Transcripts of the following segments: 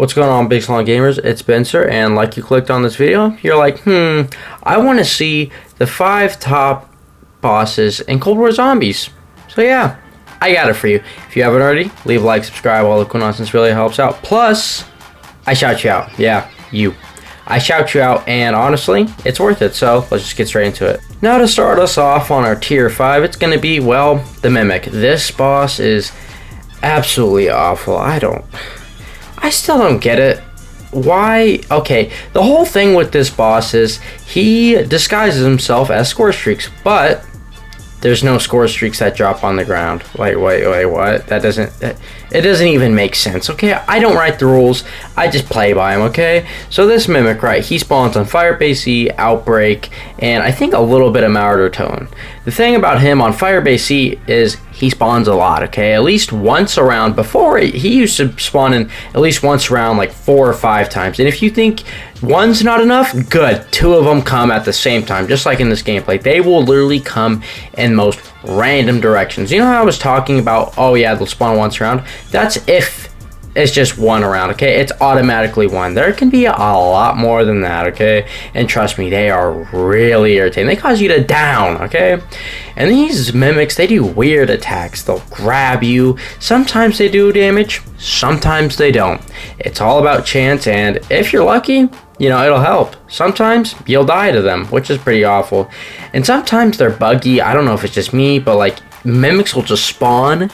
What's going on, Big Salon Gamers? It's Spencer, and like you clicked on this video, you're like, I want to see the 5 top bosses in Cold War Zombies. So yeah, I got it for you. If you haven't already, leave a like, subscribe, all the cool nonsense really helps out. Plus, I shout you out. Yeah, you. I shout you out, and honestly, it's worth it, so let's just get straight into it. Now to start us off on our tier 5, it's going to be, well, the Mimic. This boss is absolutely awful. I still don't get it. Why? Okay, the whole thing with this boss is he disguises himself as score streaks, but there's no score streaks that drop on the ground. Wait, what? It doesn't even make sense, okay? I don't write the rules, I just play by them, okay? So this Mimic, right, he spawns on Firebase C, Outbreak, and I think a little bit of Marauder Tone. The thing about him on Firebase C is he spawns a lot, okay? At least once around. Before, he used to spawn in at least once around like 4 or 5 times. And if you think one's not enough, good. 2 of them come at the same time, just like in this gameplay. They will literally come in most random directions. You know how I was talking about, oh yeah, they'll spawn once around? That's if it's just one around, okay? It's automatically one. There can be a lot more than that, okay? And trust me, they are really irritating. They cause you to down, okay? And these Mimics, they do weird attacks. They'll grab you. Sometimes they do damage, sometimes they don't. It's all about chance, and if you're lucky, you know, it'll help. Sometimes you'll die to them, which is pretty awful. And sometimes they're buggy. I don't know if it's just me, but like Mimics will just spawn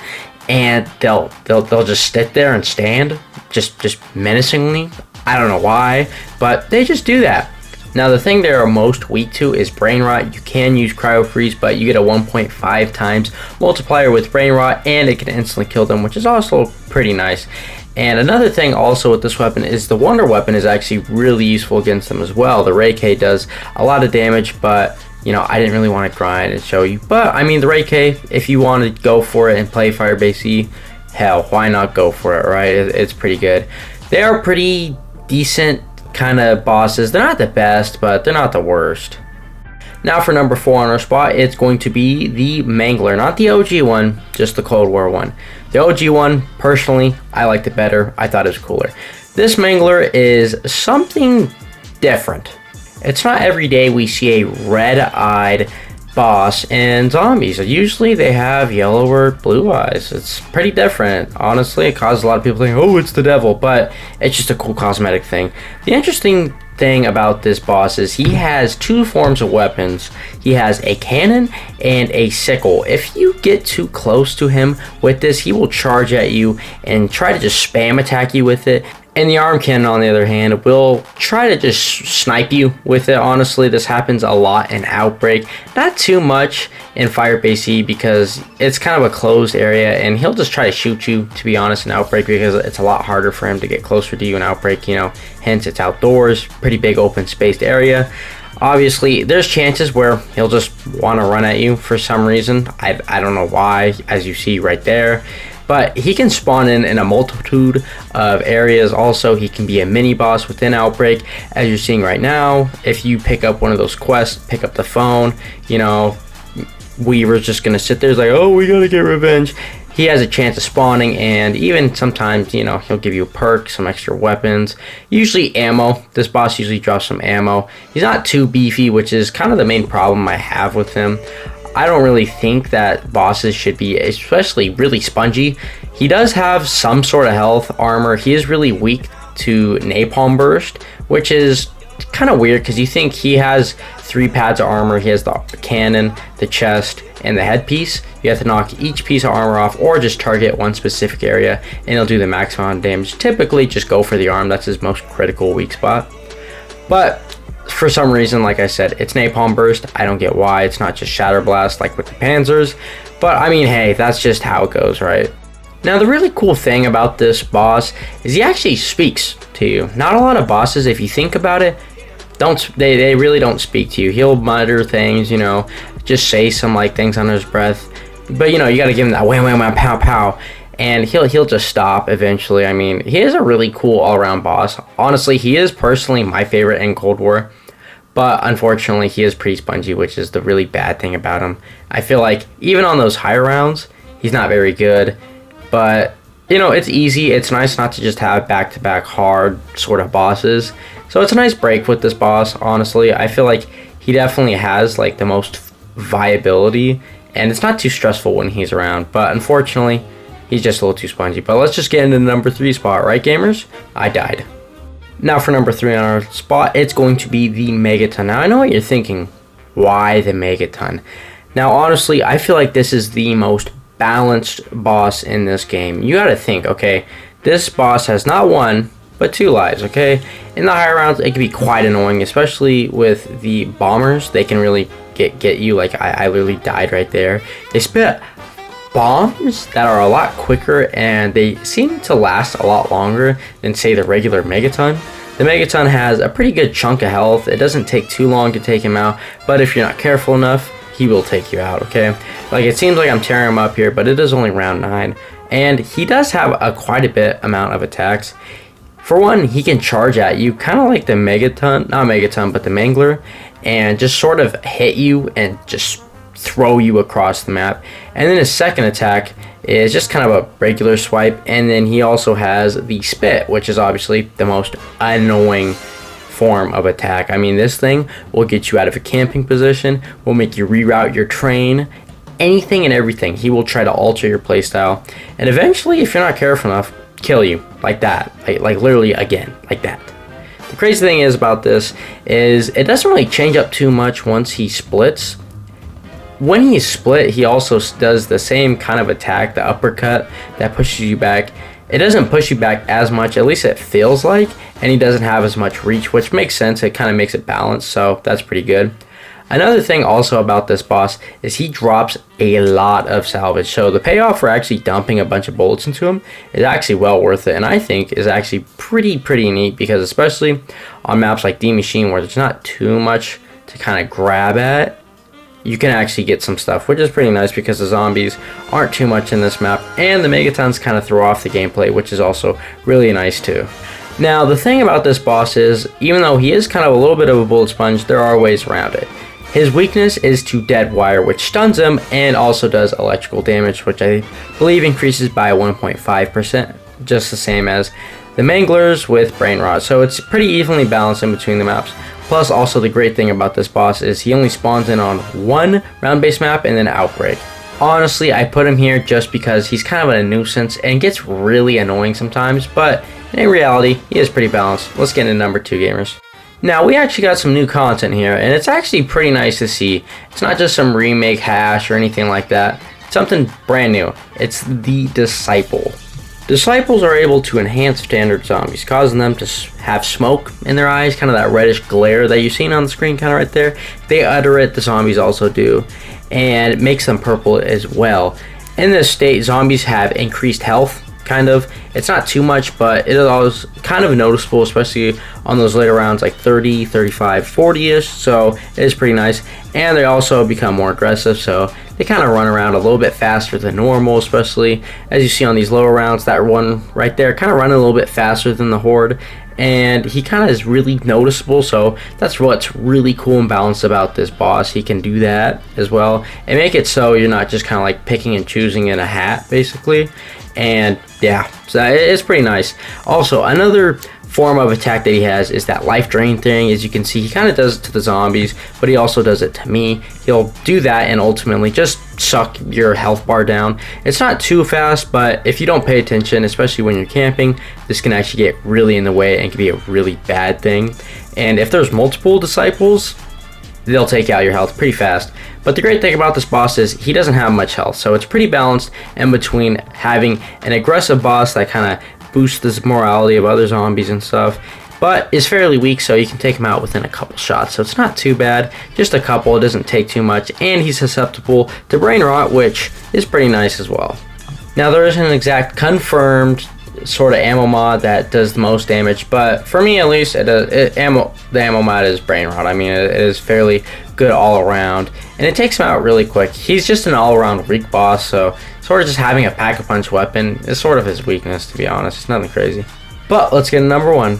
and they'll just sit there and stand just menacingly. I don't know why, but they just do that. Now the thing they are most weak to is brain rot. You can use cryo freeze, but you get a 1.5 times multiplier with brain rot, and it can instantly kill them, which is also pretty nice. And another thing also with this weapon is the Wonder Weapon is actually really useful against them as well. The Ray K does a lot of damage, but you know, I didn't really want to grind and show you. But I mean, the Ray K, if you want to go for it and play Firebase C, hell, why not go for it, right? It's pretty good. They are pretty decent kind of bosses. They're not the best, but they're not the worst. Now for number 4 on our spot, it's going to be the Mangler. Not the OG one, just the Cold War one. The OG one, personally, I liked it better. I thought it was cooler. This Mangler is something different. It's not every day we see a red-eyed boss in zombies. Usually they have yellow or blue eyes. It's pretty different. Honestly, it causes a lot of people to think, oh, it's the devil, but it's just a cool cosmetic thing. The interesting thing about this boss is he has 2 forms of weapons. He has a cannon and a sickle. If you get too close to him with this, he will charge at you and try to just spam attack you with it. And the arm cannon, on the other hand, will try to just snipe you with it. Honestly, this happens a lot in Outbreak. Not too much in Firebase C because it's kind of a closed area, and he'll just try to shoot you, to be honest, in Outbreak, because it's a lot harder for him to get closer to you in Outbreak, you know. Hence, it's outdoors, pretty big open spaced area. Obviously, there's chances where he'll just want to run at you for some reason. I don't know why, as you see right there. But he can spawn in a multitude of areas. Also, he can be a mini boss within Outbreak, as you're seeing right now. If you pick up one of those quests, pick up the phone, you know, Weaver's just gonna sit there, like, oh, we gotta get revenge. He has a chance of spawning, and even sometimes, you know, he'll give you a perk, some extra weapons, usually ammo. This boss usually drops some ammo. He's not too beefy, which is kind of the main problem I have with him. I don't really think that bosses should be especially really spongy. He does have some sort of health armor. He is really weak to Napalm Burst, which is kind of weird because you think he has 3 pads of armor. He has the cannon, the chest, and the headpiece. You have to knock each piece of armor off or just target one specific area and he'll do the maximum amount of damage. Typically just go for the arm. That's his most critical weak spot. But for some reason, like I said, it's Napalm Burst. I don't get why. It's not just Shatter Blast like with the Panzers. But I mean, hey, that's just how it goes, right? Now, the really cool thing about this boss is he actually speaks to you. Not a lot of bosses, if you think about it, they really don't speak to you. He'll mutter things, you know, just say some like things under his breath. But you know, you gotta give him that wham wham wham pow pow. And he'll just stop eventually. I mean, he is a really cool all-around boss. Honestly, he is personally my favorite in Cold War. But unfortunately, he is pretty spongy, which is the really bad thing about him. I feel like even on those higher rounds, he's not very good. But you know, it's easy. It's nice not to just have back-to-back hard sort of bosses. So it's a nice break with this boss, honestly. I feel like he definitely has like the most viability, and it's not too stressful when he's around, but unfortunately, he's just a little too spongy. But let's just get into the number 3 spot, right, gamers? I died. Now for number 3 on our spot, it's going to be the Megaton. Now I know what you're thinking. Why the Megaton? Now honestly, I feel like this is the most balanced boss in this game. You gotta think, okay, this boss has not 1, but 2 lives, okay? In the higher rounds, it can be quite annoying, especially with the bombers. They can really get you. Like, I literally died right there. They spit bombs that are a lot quicker, and they seem to last a lot longer than, say, the regular Megaton. The Megaton has a pretty good chunk of health. It doesn't take too long to take him out, but if you're not careful enough, he will take you out, okay? Like, it seems like I'm tearing him up here, but it is only round 9, and he does have a quite a bit amount of attacks. For one, he can charge at you, kind of like the Megaton, not Megaton, but the Mangler, and just sort of hit you and just throw you across the map. And then his second attack is just kind of a regular swipe, and then he also has the spit, which is obviously the most annoying form of attack. I mean, this thing will get you out of a camping position, will make you reroute your train, anything and everything. He will try to alter your playstyle, and eventually, if you're not careful enough, kill you like that, like literally again, like that. The crazy thing is about this is it doesn't really change up too much once he splits. When he's split, he also does the same kind of attack, the uppercut that pushes you back. It doesn't push you back as much, at least it feels like, and he doesn't have as much reach, which makes sense. It kind of makes it balanced, so that's pretty good. Another thing also about this boss is he drops a lot of salvage, so the payoff for actually dumping a bunch of bullets into him is actually well worth it, and I think is actually pretty neat, because especially on maps like D Machine where there's not too much to kind of grab at, you can actually get some stuff, which is pretty nice because the zombies aren't too much in this map, and the Megatons kind of throw off the gameplay, which is also really nice too. Now, the thing about this boss is, even though he is kind of a little bit of a bullet sponge, there are ways around it. His weakness is to dead wire, which stuns him and also does electrical damage, which I believe increases by 1.5%, just the same as the Manglers with Brain Rot. So it's pretty evenly balanced in between the maps. Plus, also the great thing about this boss is he only spawns in on 1 round-based map and then Outbreak. Honestly, I put him here just because he's kind of a nuisance and gets really annoying sometimes, but in reality, he is pretty balanced. Let's get into number 2, gamers. Now, we actually got some new content here, and it's actually pretty nice to see. It's not just some remake hash or anything like that. It's something brand new. It's the Disciple. Disciples are able to enhance standard zombies, causing them to have smoke in their eyes, kind of that reddish glare that you've seen on the screen kind of right there. They utter it, the zombies also do, and it makes them purple as well. In this state, zombies have increased health, kind of. It's not too much, but it is kind of noticeable, especially on those later rounds like 30, 35, 40-ish, so it is pretty nice. And they also become more aggressive, so they kind of run around a little bit faster than normal, especially as you see on these lower rounds. That one right there kind of running a little bit faster than the Horde, and he kind of is really noticeable, so that's what's really cool and balanced about this boss. He can do that as well and make it so you're not just kind of like picking and choosing in a hat, basically. And yeah, so it's pretty nice. Also, another form of attack that he has is that life drain thing. As you can see, he kind of does it to the zombies, but he also does it to me. He'll do that and ultimately just suck your health bar down. It's not too fast, but if you don't pay attention, especially when you're camping, this can actually get really in the way and can be a really bad thing. And if there's multiple disciples, they'll take out your health pretty fast. But the great thing about this boss is he doesn't have much health, so it's pretty balanced in between having an aggressive boss that kind of boosts the morality of other zombies and stuff, but is fairly weak, so you can take him out within a couple shots. So it's not too bad, just a couple. It doesn't take too much, and he's susceptible to brain rot, which is pretty nice as well. Now, there isn't an exact confirmed sort of ammo mod that does the most damage, but for me at least, the ammo mod is brain rot. I mean, it is fairly good all around, and it takes him out really quick. He's just an all-around weak boss, so sort of just having a pack-a-punch weapon is sort of his weakness, to be honest. It's nothing crazy. But let's get to number 1.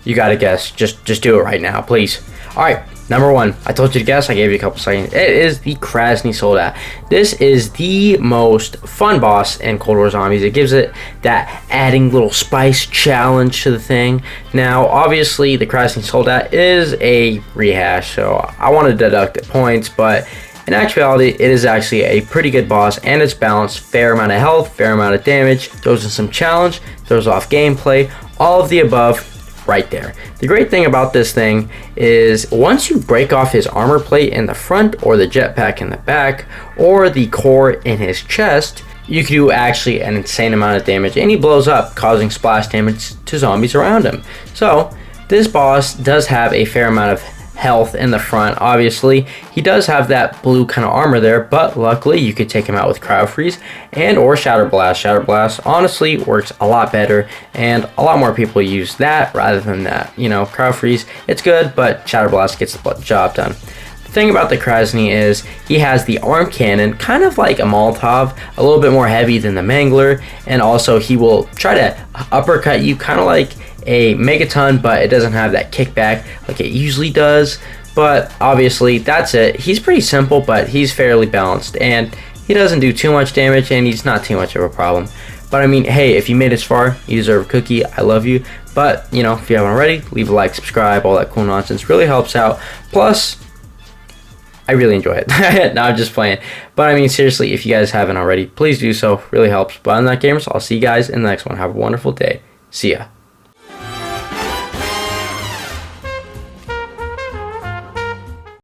You gotta guess. Just do it right now, please. All right, Number 1, I told you to guess, I gave you a couple seconds. It is the Krasny Soldat. This is the most fun boss in Cold War Zombies. It gives it that adding little spice challenge to the thing. Now, obviously, the Krasny Soldat is a rehash, so I want to deduct the points, but in actuality, it is actually a pretty good boss, and it's balanced. Fair amount of health, fair amount of damage, throws in some challenge, throws off gameplay, all of the above right there. The great thing about this thing is once you break off his armor plate in the front, or the jetpack in the back, or the core in his chest, you can do actually an insane amount of damage, and he blows up, causing splash damage to zombies around him. So this boss does have a fair amount of health in the front. Obviously, he does have that blue kind of armor there, but luckily you could take him out with cryo freeze and or shatter blast. Shatter blast honestly works a lot better, and a lot more people use that rather than that. You know, cryo freeze, it's good, but shatter blast gets the job done. The thing about the Krasny is he has the arm cannon, kind of like a Molotov, a little bit more heavy than the Mangler, and also he will try to uppercut you kind of like a Megaton, but it doesn't have that kickback like it usually does. But obviously that's it. He's pretty simple, but he's fairly balanced, and he doesn't do too much damage, and he's not too much of a problem. But I mean, hey, if you made it this far, you deserve a cookie. I love you. But you know, if you haven't already, leave a like, subscribe, all that cool nonsense really helps out. Plus, I really enjoy it. No, I'm just playing. But I mean, seriously, if you guys haven't already, please do so. Really helps. But I'm not gamers. I'll see you guys in the next one. Have a wonderful day. See ya.